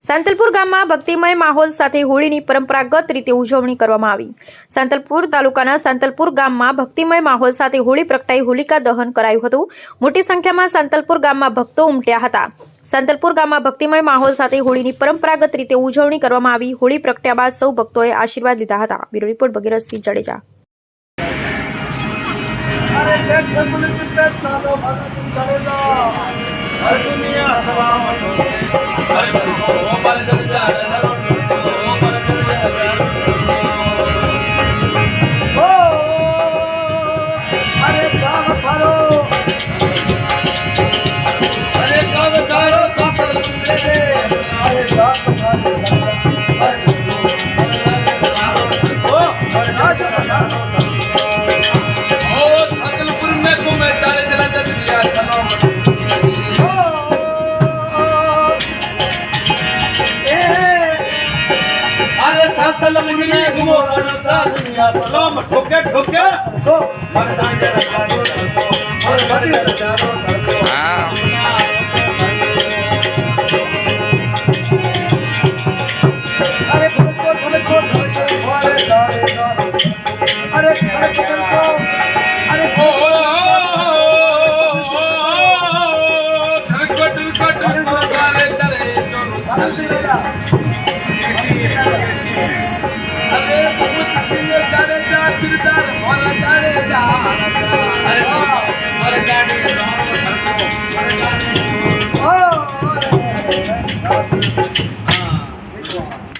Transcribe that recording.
સાંતલપુર ગામમાં ભક્તિમય માહોલ સાથે હોળીની પરંપરાગત રીતે ઉજવણી કરવામાં આવી। સાંતલપુર તાલુકાના સાંતલપુર ગામમાં ભક્તિમય માહોલ સાથે હોળી પ્રગટાઈ હોલિકા દહન કરાયું હતું। મોટી સંખ્યામાં સાંતલપુર ગામમાં ભક્તો ઉમટ્યા હતા। સાંતલપુર ગામમાં ભક્તિમય માહોલ સાથે હોળીની પરંપરાગત રીતે ઉજવણી કરવામાં આવી। હોળી પ્રગટ્યા બાદ સૌ ભક્તોએ આશીર્વાદ લીધા હતા। Bureau report Bhagirathsinh Jadeja. सलाम ठोके ठोके